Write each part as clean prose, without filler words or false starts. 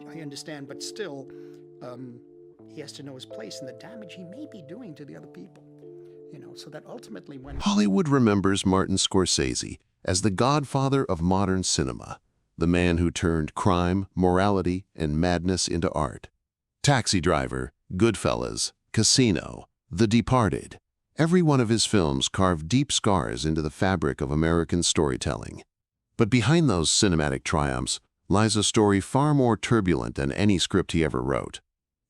I understand, but still, he has to know his place and the damage he may be doing to the other people. So that ultimately when Hollywood remembers Martin Scorsese as the godfather of modern cinema, the man who turned crime, morality, and madness into art. Taxi Driver, Goodfellas, Casino, The Departed. Every one of his films carved deep scars into the fabric of American storytelling. But behind those cinematic triumphs lies a story far more turbulent than any script he ever wrote.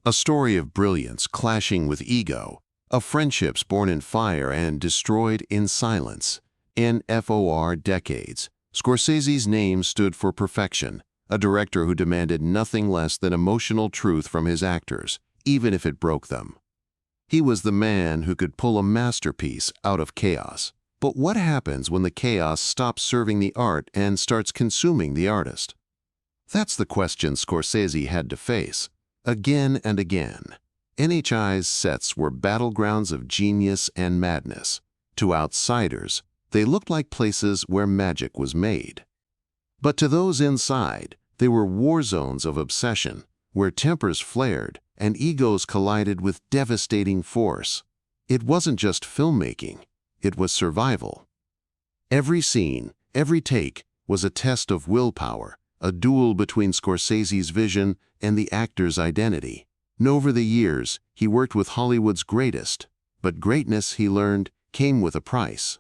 A story of brilliance clashing with ego, of friendships born in fire and destroyed in silence. In FOR decades, Scorsese's name stood for perfection, a director who demanded nothing less than emotional truth from his actors, even if it broke them. He was the man who could pull a masterpiece out of chaos. But what happens when the chaos stops serving the art and starts consuming the artist? That's the question Scorsese had to face, again and again. NHI's sets were battlegrounds of genius and madness. To outsiders, they looked like places where magic was made. But to those inside, they were war zones of obsession, where tempers flared and egos collided with devastating force. It wasn't just filmmaking, it was survival. Every scene, every take, was a test of willpower, a duel between Scorsese's vision and the actor's identity. And over the years, he worked with Hollywood's greatest, but greatness, he learned, came with a price.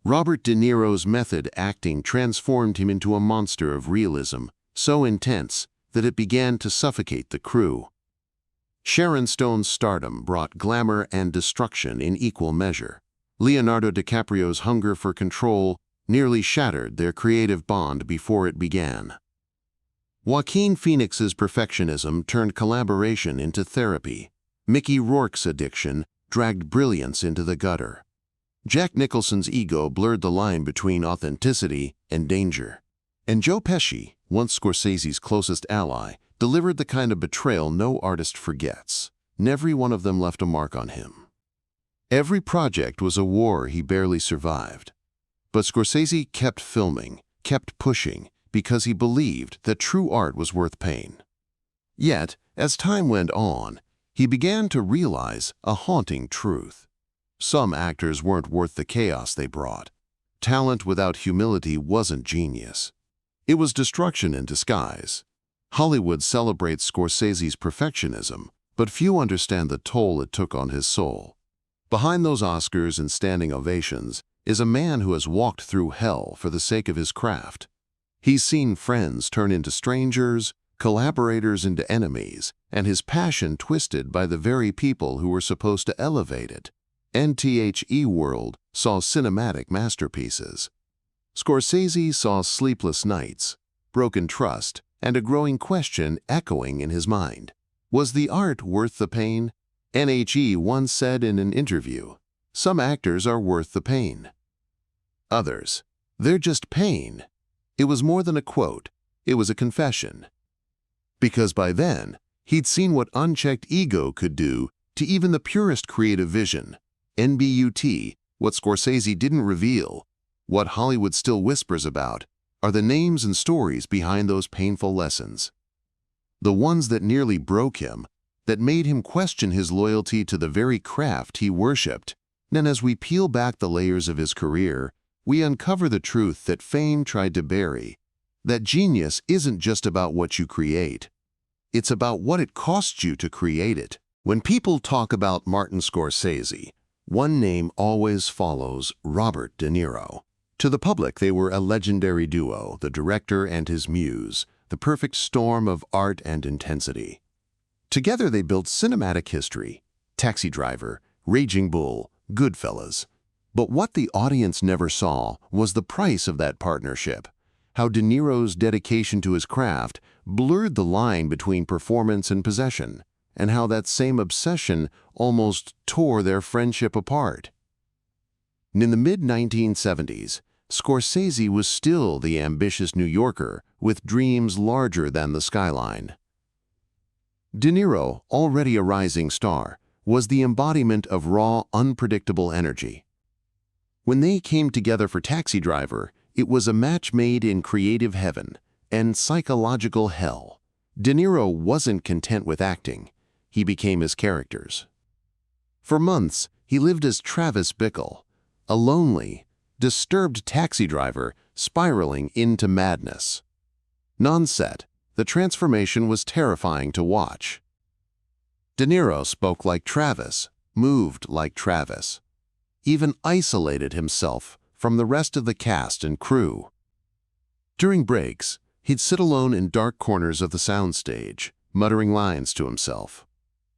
Robert De Niro's method acting transformed him into a monster of realism, so intense that it began to suffocate the crew. Sharon Stone's stardom brought glamour and destruction in equal measure. Leonardo DiCaprio's hunger for control nearly shattered their creative bond before it began. Joaquin Phoenix's perfectionism turned collaboration into therapy. Mickey Rourke's addiction dragged brilliance into the gutter. Jack Nicholson's ego blurred the line between authenticity and danger. And Joe Pesci, once Scorsese's closest ally, delivered the kind of betrayal no artist forgets. Every one of them left a mark on him. Every project was a war he barely survived. But Scorsese kept filming, kept pushing, because he believed that true art was worth pain. Yet, as time went on, he began to realize a haunting truth. Some actors weren't worth the chaos they brought. Talent without humility wasn't genius. It was destruction in disguise. Hollywood celebrates Scorsese's perfectionism, but few understand the toll it took on his soul. Behind those Oscars and standing ovations is a man who has walked through hell for the sake of his craft. He's seen friends turn into strangers, collaborators into enemies, and his passion twisted by the very people who were supposed to elevate it. NTHE World saw cinematic masterpieces. Scorsese saw sleepless nights, broken trust, and a growing question echoing in his mind. Was the art worth the pain? NHE once said in an interview, "Some actors are worth the pain. Others, they're just pain." It was more than a quote, it was a confession. Because by then, he'd seen what unchecked ego could do to even the purest creative vision. NBUT, what Scorsese didn't reveal, what Hollywood still whispers about, are the names and stories behind those painful lessons. The ones that nearly broke him, that made him question his loyalty to the very craft he worshipped. And as we peel back the layers of his career, we uncover the truth that fame tried to bury, that genius isn't just about what you create. It's about what it costs you to create it. When people talk about Martin Scorsese, one name always follows: Robert De Niro. To the public, they were a legendary duo, the director and his muse, the perfect storm of art and intensity. Together they built cinematic history: Taxi Driver, Raging Bull, Goodfellas. But what the audience never saw was the price of that partnership, how De Niro's dedication to his craft blurred the line between performance and possession, and how that same obsession almost tore their friendship apart. In the mid-1970s, Scorsese was still the ambitious New Yorker with dreams larger than the skyline. De Niro, already a rising star, was the embodiment of raw, unpredictable energy. When they came together for Taxi Driver, it was a match made in creative heaven and psychological hell. De Niro wasn't content with acting. He became his characters. For months, he lived as Travis Bickle, a lonely, disturbed taxi driver spiraling into madness. Non-set, the transformation was terrifying to watch. De Niro spoke like Travis, moved like Travis, even isolated himself from the rest of the cast and crew. During breaks, he'd sit alone in dark corners of the soundstage, muttering lines to himself.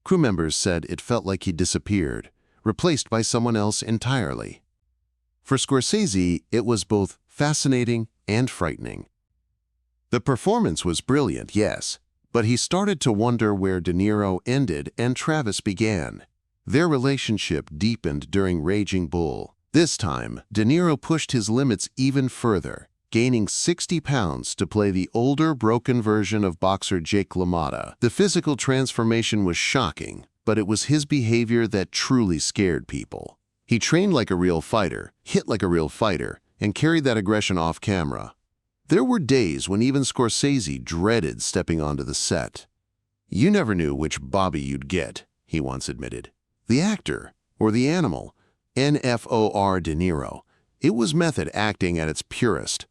Crew members said it felt like he'd disappeared, replaced by someone else entirely. For Scorsese, it was both fascinating and frightening. The performance was brilliant, yes, but he started to wonder where De Niro ended and Travis began. Their relationship deepened during Raging Bull. This time, De Niro pushed his limits even further, gaining 60 pounds to play the older, broken version of boxer Jake LaMotta. The physical transformation was shocking, but it was his behavior that truly scared people. He trained like a real fighter, hit like a real fighter, and carried that aggression off camera. There were days when even Scorsese dreaded stepping onto the set. "You never knew which Bobby you'd get," he once admitted. The actor, or the animal, NFOR De Niro, it was method acting at its purest.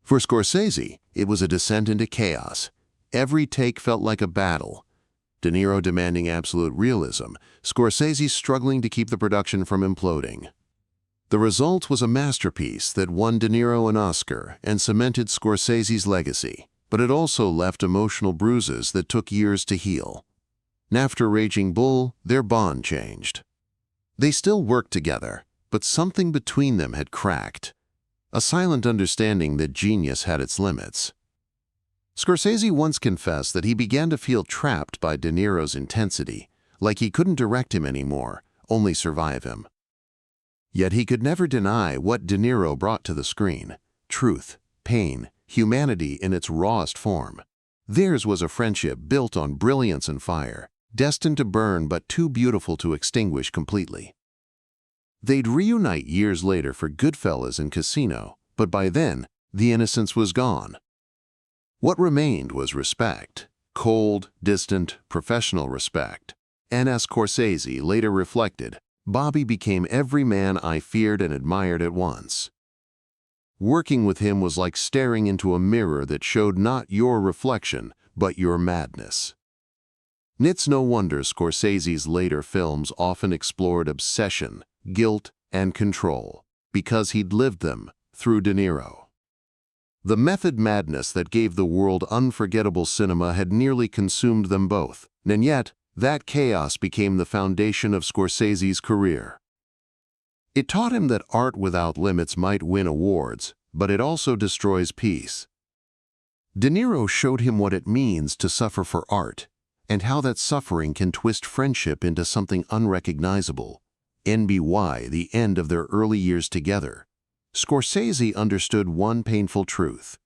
For Scorsese, it was a descent into chaos. Every take felt like a battle. De Niro demanding absolute realism, Scorsese struggling to keep the production from imploding. The result was a masterpiece that won De Niro an Oscar and cemented Scorsese's legacy, but it also left emotional bruises that took years to heal. After Raging Bull, their bond changed. They still worked together, but something between them had cracked. A silent understanding that genius had its limits. Scorsese once confessed that he began to feel trapped by De Niro's intensity, like he couldn't direct him anymore, only survive him. Yet he could never deny what De Niro brought to the screen: truth, pain, humanity in its rawest form. Theirs was a friendship built on brilliance and fire, destined to burn but too beautiful to extinguish completely. They'd reunite years later for Goodfellas and Casino, but by then, the innocence was gone. What remained was respect, cold, distant, professional respect. And as Scorsese later reflected, Bobby became every man I feared and admired at once. Working with him was like staring into a mirror that showed not your reflection, but your madness. It's no wonder Scorsese's later films often explored obsession, guilt, and control, because he'd lived them through De Niro. The method madness that gave the world unforgettable cinema had nearly consumed them both, and yet that chaos became the foundation of Scorsese's career. It taught him that art without limits might win awards, but it also destroys peace. De Niro showed him what it means to suffer for art, and how that suffering can twist friendship into something unrecognizable. NBY, the end of their early years together. Scorsese understood one painful truth: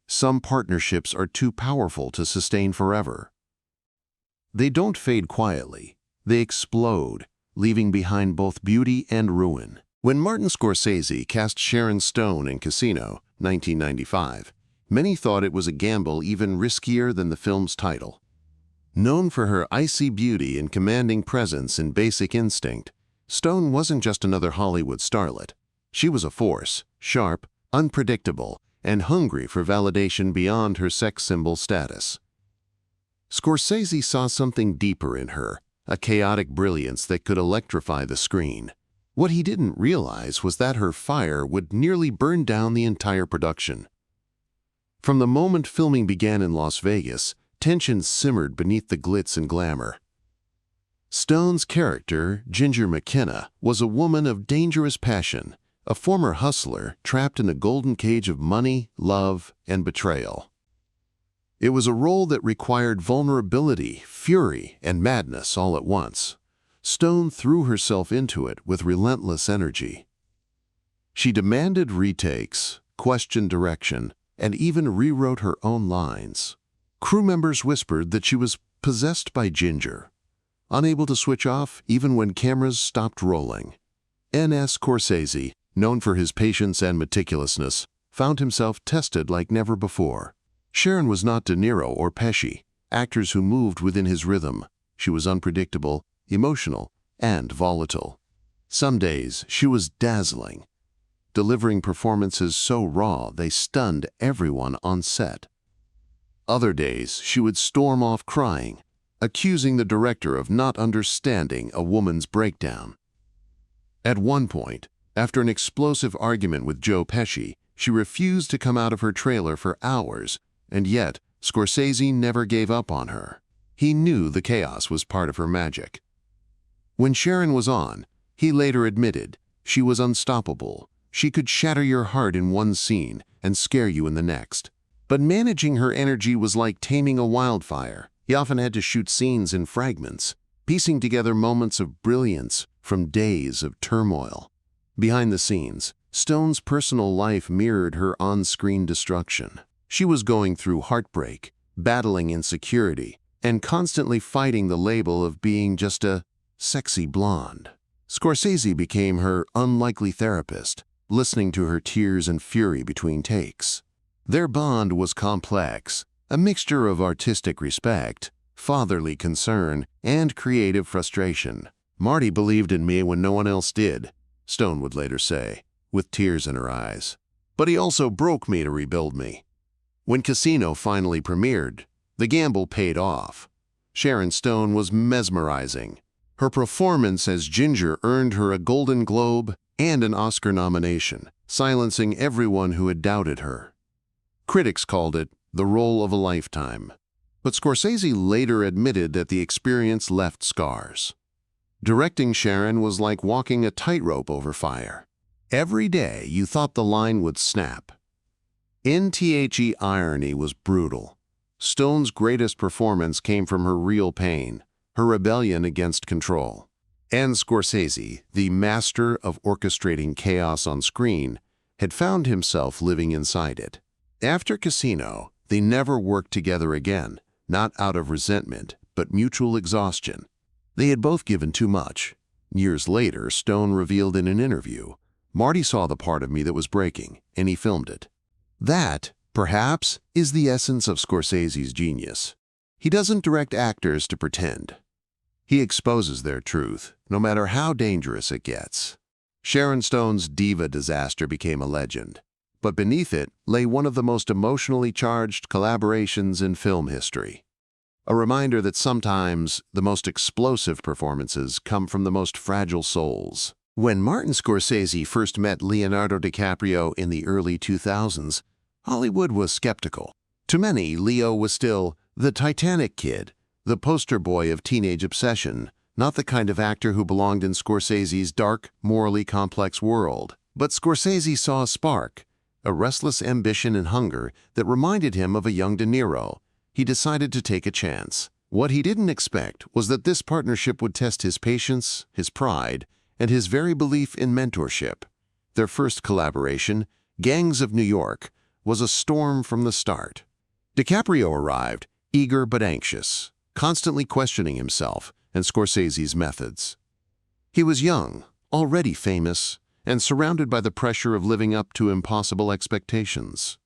some partnerships are too powerful to sustain forever. They don't fade quietly, they explode, leaving behind both beauty and ruin. When Martin Scorsese cast Sharon Stone in Casino, 1995, many thought it was a gamble even riskier than the film's title. Known for her icy beauty and commanding presence in Basic Instinct, Stone wasn't just another Hollywood starlet. She was a force, sharp, unpredictable, and hungry for validation beyond her sex symbol status. Scorsese saw something deeper in her, a chaotic brilliance that could electrify the screen. What he didn't realize was that her fire would nearly burn down the entire production. From the moment filming began in Las Vegas, tension simmered beneath the glitz and glamour. Stone's character, Ginger McKenna, was a woman of dangerous passion, a former hustler trapped in a golden cage of money, love, and betrayal. It was a role that required vulnerability, fury, and madness all at once. Stone threw herself into it with relentless energy. She demanded retakes, questioned direction, and even rewrote her own lines. Crew members whispered that she was possessed by Ginger, unable to switch off even when cameras stopped rolling. N.S. Scorsese, known for his patience and meticulousness, found himself tested like never before. Sharon was not De Niro or Pesci, actors who moved within his rhythm. She was unpredictable, emotional, and volatile. Some days she was dazzling, delivering performances so raw they stunned everyone on set. Other days she would storm off crying, accusing the director of not understanding a woman's breakdown. At one point, after an explosive argument with Joe Pesci, she refused to come out of her trailer for hours, and yet Scorsese never gave up on her. He knew the chaos was part of her magic. When Sharon was on, he later admitted she was unstoppable. She could shatter your heart in one scene and scare you in the next. But managing her energy was like taming a wildfire. He often had to shoot scenes in fragments, piecing together moments of brilliance from days of turmoil. Behind the scenes, Stone's personal life mirrored her on-screen destruction. She was going through heartbreak, battling insecurity, and constantly fighting the label of being just a sexy blonde. Scorsese became her unlikely therapist, listening to her tears and fury between takes. Their bond was complex, a mixture of artistic respect, fatherly concern, and creative frustration. "Marty believed in me when no one else did," Stone would later say, with tears in her eyes. "But he also broke me to rebuild me." When Casino finally premiered, the gamble paid off. Sharon Stone was mesmerizing. Her performance as Ginger earned her a Golden Globe and an Oscar nomination, silencing everyone who had doubted her. Critics called it the role of a lifetime. But Scorsese later admitted that the experience left scars. Directing Sharon was like walking a tightrope over fire. Every day you thought the line would snap. The irony was brutal. Stone's greatest performance came from her real pain, her rebellion against control. And Scorsese, the master of orchestrating chaos on screen, had found himself living inside it. After Casino, they never worked together again, not out of resentment, but mutual exhaustion. They had both given too much. Years later, Stone revealed in an interview, "Marty saw the part of me that was breaking, and he filmed it." That, perhaps, is the essence of Scorsese's genius. He doesn't direct actors to pretend. He exposes their truth, no matter how dangerous it gets. Sharon Stone's diva disaster became a legend, but beneath it lay one of the most emotionally charged collaborations in film history. A reminder that sometimes the most explosive performances come from the most fragile souls. When Martin Scorsese first met Leonardo DiCaprio in the early 2000s, Hollywood was skeptical. To many, Leo was still the Titanic kid, the poster boy of teenage obsession, not the kind of actor who belonged in Scorsese's dark, morally complex world. But Scorsese saw a spark, a restless ambition and hunger that reminded him of a young De Niro. He decided to take a chance. What he didn't expect was that this partnership would test his patience, his pride, and his very belief in mentorship. Their first collaboration, Gangs of New York, was a storm from the start. DiCaprio arrived, eager but anxious, constantly questioning himself and Scorsese's methods. He was young, already famous, and surrounded by the pressure of living up to impossible expectations.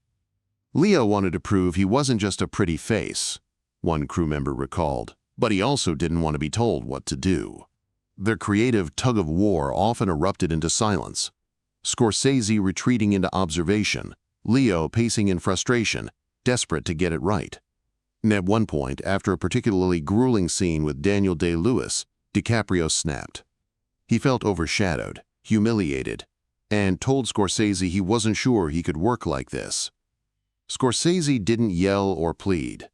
Leo wanted to prove he wasn't just a pretty face, one crew member recalled, but he also didn't want to be told what to do. Their creative tug-of-war often erupted into silence, Scorsese retreating into observation, Leo pacing in frustration, desperate to get it right. And at one point, after a particularly grueling scene with Daniel Day-Lewis, DiCaprio snapped. He felt overshadowed, humiliated, and told Scorsese he wasn't sure he could work like this. Scorsese didn't yell or plead.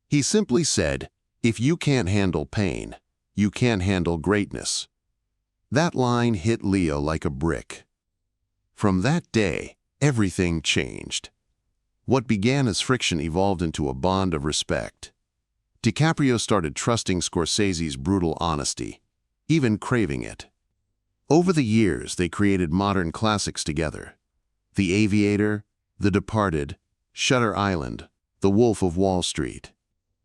He simply said, "If you can't handle pain, you can't handle greatness." That line hit Leo like a brick. From that day, everything changed. What began as friction evolved into a bond of respect. DiCaprio started trusting Scorsese's brutal honesty, even craving it. Over the years, they created modern classics together. The Aviator, The Departed, Shutter Island, The Wolf of Wall Street.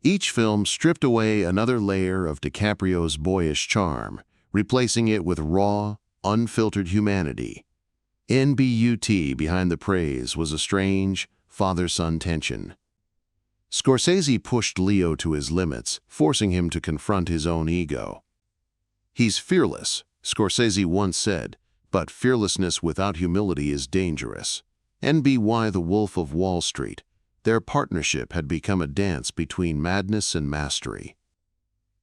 Each film stripped away another layer of DiCaprio's boyish charm, replacing it with raw, unfiltered humanity. NBUT behind the praise was a strange, father-son tension. Scorsese pushed Leo to his limits, forcing him to confront his own ego. "He's fearless," Scorsese once said, "but fearlessness without humility is dangerous." NBY The Wolf of Wall Street. Their partnership had become a dance between madness and mastery.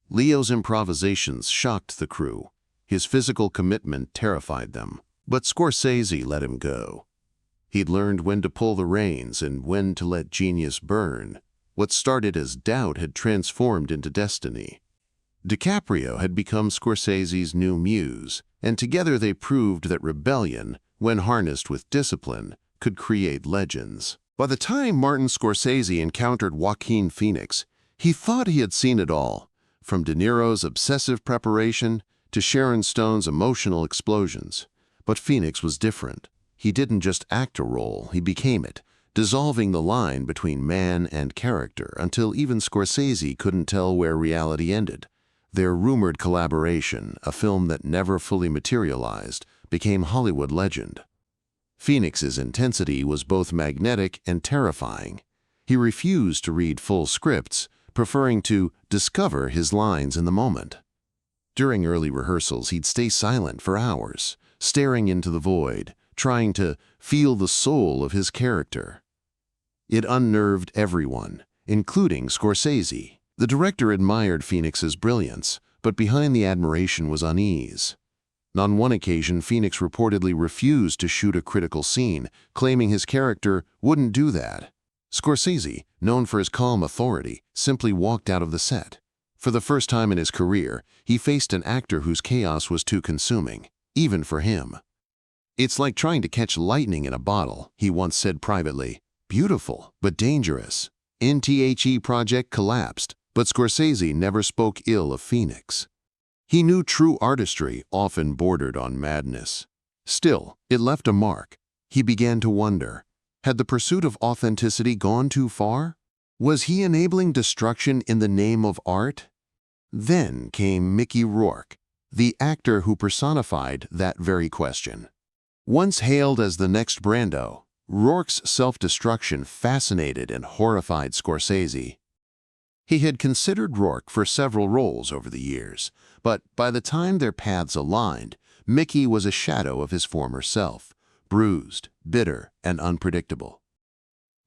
Leo's improvisations shocked the crew. His physical commitment terrified them. But Scorsese let him go. He'd learned when to pull the reins and when to let genius burn. What started as doubt had transformed into destiny. DiCaprio had become Scorsese's new muse, and together they proved that rebellion, when harnessed with discipline, could create legends. By the time Martin Scorsese encountered Joaquin Phoenix, he thought he had seen it all, from De Niro's obsessive preparation to Sharon Stone's emotional explosions. But Phoenix was different. He didn't just act a role, he became it, dissolving the line between man and character until even Scorsese couldn't tell where reality ended. Their rumored collaboration, a film that never fully materialized, became Hollywood legend. Phoenix's intensity was both magnetic and terrifying. He refused to read full scripts, preferring to discover his lines in the moment. During early rehearsals, he'd stay silent for hours, staring into the void, trying to feel the soul of his character. It unnerved everyone, including Scorsese. The director admired Phoenix's brilliance, but behind the admiration was unease. On one occasion, Phoenix reportedly refused to shoot a critical scene, claiming his character wouldn't do that. Scorsese, known for his calm authority, simply walked out of the set. For the first time in his career, he faced an actor whose chaos was too consuming, even for him. "It's like trying to catch lightning in a bottle," he once said privately. "Beautiful, but dangerous." NTHE project collapsed, but Scorsese never spoke ill of Phoenix. He knew true artistry often bordered on madness. Still, it left a mark. He began to wonder, had the pursuit of authenticity gone too far? Was he enabling destruction in the name of art? Then came Mickey Rourke, the actor who personified that very question. Once hailed as the next Brando, Rourke's self-destruction fascinated and horrified Scorsese. He had considered Rourke for several roles over the years, but by the time their paths aligned, Mickey was a shadow of his former self, bruised, bitter, and unpredictable.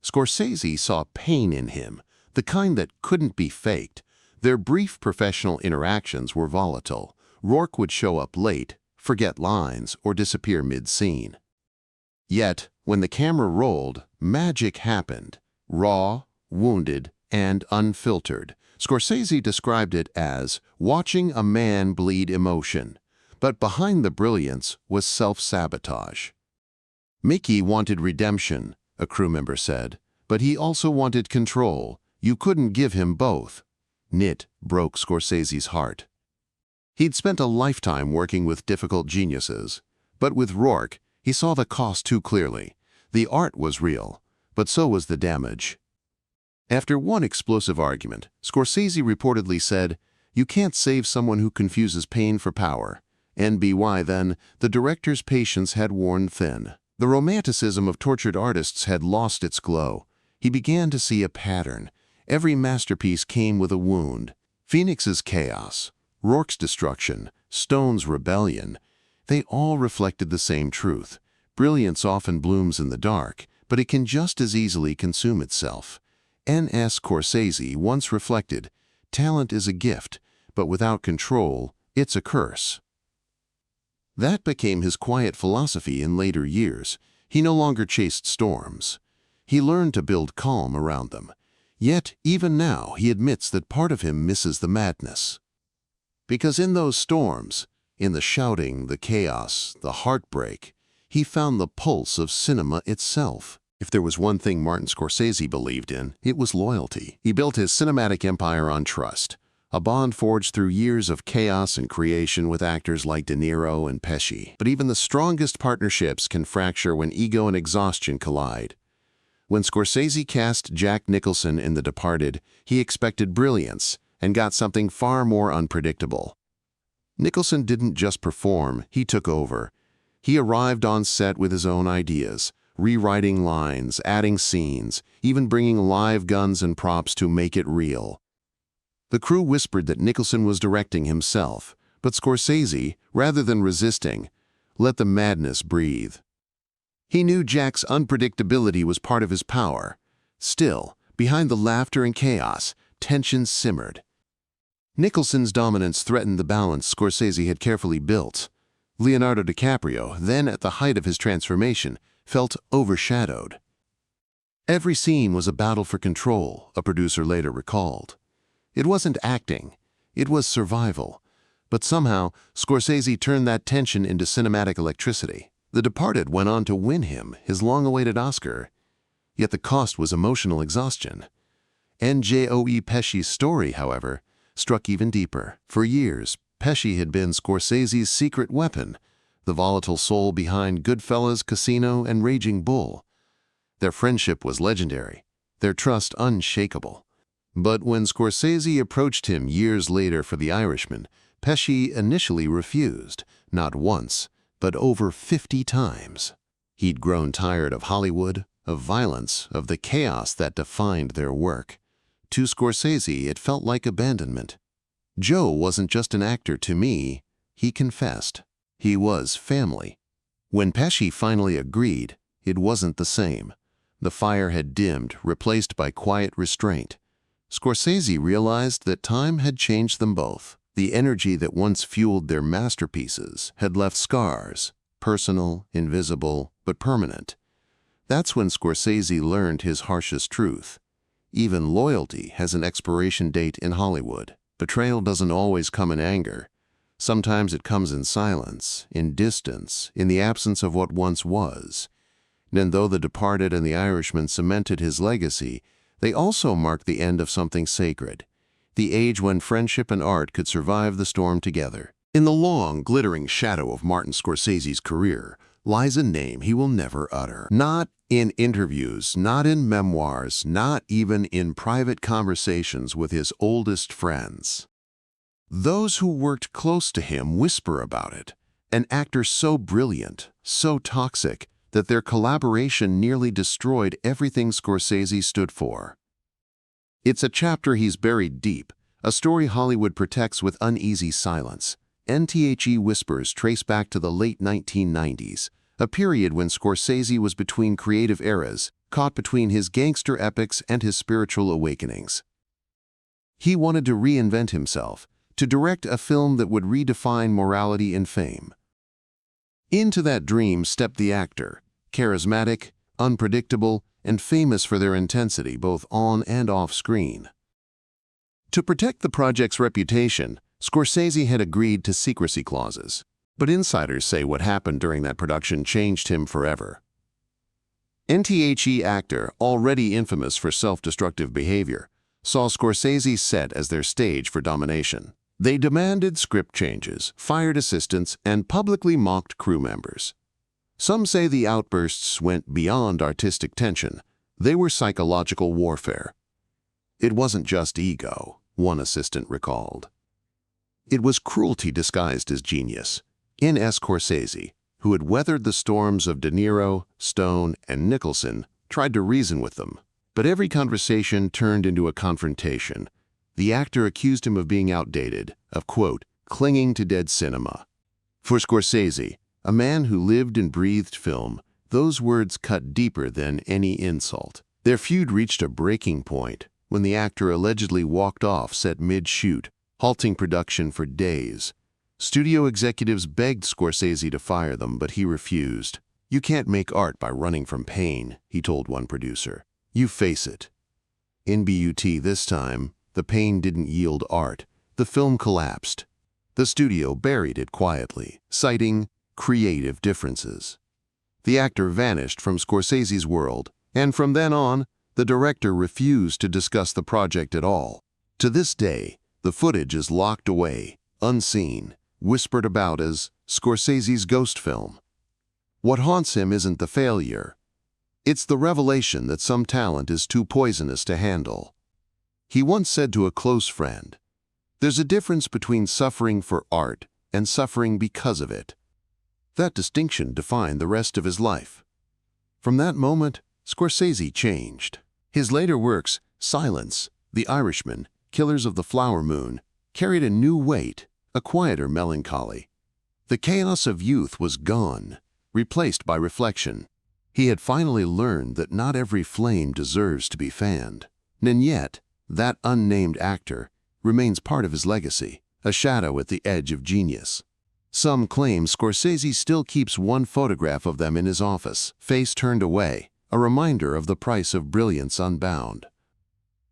Scorsese saw pain in him, the kind that couldn't be faked. Their brief professional interactions were volatile. Rourke would show up late, forget lines, or disappear mid-scene. Yet, when the camera rolled, magic happened. Raw, wounded, and unfiltered. Scorsese described it as watching a man bleed emotion, but behind the brilliance was self-sabotage. Mickey wanted redemption, a crew member said, but he also wanted control. You couldn't give him both. It broke Scorsese's heart. He'd spent a lifetime working with difficult geniuses, but with Rourke, he saw the cost too clearly. The art was real, but so was the damage. After one explosive argument, Scorsese reportedly said, "You can't save someone who confuses pain for power." NBY then, the director's patience had worn thin. The romanticism of tortured artists had lost its glow. He began to see a pattern. Every masterpiece came with a wound. Phoenix's chaos, Rourke's destruction, Stone's rebellion, they all reflected the same truth. Brilliance often blooms in the dark, but it can just as easily consume itself. N.S. Scorsese once reflected, "Talent is a gift, but without control, it's a curse." That became his quiet philosophy in later years. He no longer chased storms. He learned to build calm around them. Yet, even now, he admits that part of him misses the madness. Because in those storms, in the shouting, the chaos, the heartbreak, he found the pulse of cinema itself. If there was one thing Martin Scorsese believed in, it was loyalty. He built his cinematic empire on trust, a bond forged through years of chaos and creation with actors like De Niro and Pesci. But even the strongest partnerships can fracture when ego and exhaustion collide. When Scorsese cast Jack Nicholson in The Departed, he expected brilliance and got something far more unpredictable. Nicholson didn't just perform, he took over. He arrived on set with his own ideas, rewriting lines, adding scenes, even bringing live guns and props to make it real. The crew whispered that Nicholson was directing himself, but Scorsese, rather than resisting, let the madness breathe. He knew Jack's unpredictability was part of his power. Still, behind the laughter and chaos, tension simmered. Nicholson's dominance threatened the balance Scorsese had carefully built. Leonardo DiCaprio, then at the height of his transformation, felt overshadowed. Every scene was a battle for control, a producer later recalled. It wasn't acting, it was survival. But somehow, Scorsese turned that tension into cinematic electricity. The Departed went on to win him his long-awaited Oscar. Yet the cost was emotional exhaustion. N.J.O.E. Pesci's story, however, struck even deeper. For years, Pesci had been Scorsese's secret weapon, the volatile soul behind Goodfellas, Casino, and Raging Bull. Their friendship was legendary, their trust unshakable. But when Scorsese approached him years later for The Irishman, Pesci initially refused, not once, but over 50 times. He'd grown tired of Hollywood, of violence, of the chaos that defined their work. To Scorsese, it felt like abandonment. Joe wasn't just an actor to me, he confessed. He was family. When Pesci finally agreed, it wasn't the same. The fire had dimmed, replaced by quiet restraint. Scorsese realized that time had changed them both. The energy that once fueled their masterpieces had left scars, personal, invisible, but permanent. That's when Scorsese learned his harshest truth. Even loyalty has an expiration date in Hollywood. Betrayal doesn't always come in anger. Sometimes it comes in silence, in distance, in the absence of what once was. And though The Departed and The Irishman cemented his legacy, they also marked the end of something sacred. The age when friendship and art could survive the storm together. In the long, glittering shadow of Martin Scorsese's career lies a name he will never utter. Not in interviews, not in memoirs, not even in private conversations with his oldest friends. Those who worked close to him whisper about it. An actor so brilliant, so toxic, that their collaboration nearly destroyed everything Scorsese stood for. It's a chapter he's buried deep, a story Hollywood protects with uneasy silence. NTHE whispers trace back to the late 1990s, a period when Scorsese was between creative eras, caught between his gangster epics and his spiritual awakenings. He wanted to reinvent himself, to direct a film that would redefine morality and fame. Into that dream stepped the actor, charismatic, unpredictable, and famous for their intensity both on and off screen. To protect the project's reputation, Scorsese had agreed to secrecy clauses, but insiders say what happened during that production changed him forever. NTHE actor, already infamous for self-destructive behavior, saw Scorsese's set as their stage for domination. They demanded script changes, fired assistants, and publicly mocked crew members. Some say the outbursts went beyond artistic tension. They were psychological warfare. It wasn't just ego, one assistant recalled. It was cruelty disguised as genius. N.S. Scorsese, who had weathered the storms of De Niro, Stone, and Nicholson, tried to reason with them. But every conversation turned into a confrontation. The actor accused him of being outdated, of, quote, clinging to dead cinema. For Scorsese, a man who lived and breathed film, those words cut deeper than any insult. Their feud reached a breaking point when the actor allegedly walked off set mid-shoot, halting production for days. Studio executives begged Scorsese to fire them, but he refused. "You can't make art by running from pain," he told one producer. "You face it." In BUT this time, the pain didn't yield art. The film collapsed. The studio buried it quietly, citing creative differences. The actor vanished from Scorsese's world, and from then on, the director refused to discuss the project at all. To this day, the footage is locked away, unseen, whispered about as Scorsese's ghost film. What haunts him isn't the failure. It's the revelation that some talent is too poisonous to handle. He once said to a close friend, "There's a difference between suffering for art and suffering because of it." That distinction defined the rest of his life. From that moment, Scorsese changed. His later works, Silence, The Irishman, Killers of the Flower Moon, carried a new weight, a quieter melancholy. The chaos of youth was gone, replaced by reflection. He had finally learned that not every flame deserves to be fanned. And yet, that unnamed actor remains part of his legacy, a shadow at the edge of genius. Some claim Scorsese still keeps one photograph of them in his office, face turned away, a reminder of the price of brilliance unbound.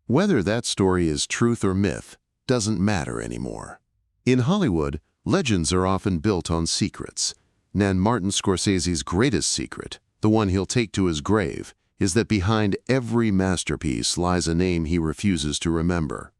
Whether that story is truth or myth doesn't matter anymore. In Hollywood, legends are often built on secrets. And Martin Scorsese's greatest secret, the one he'll take to his grave, is that behind every masterpiece lies a name he refuses to remember.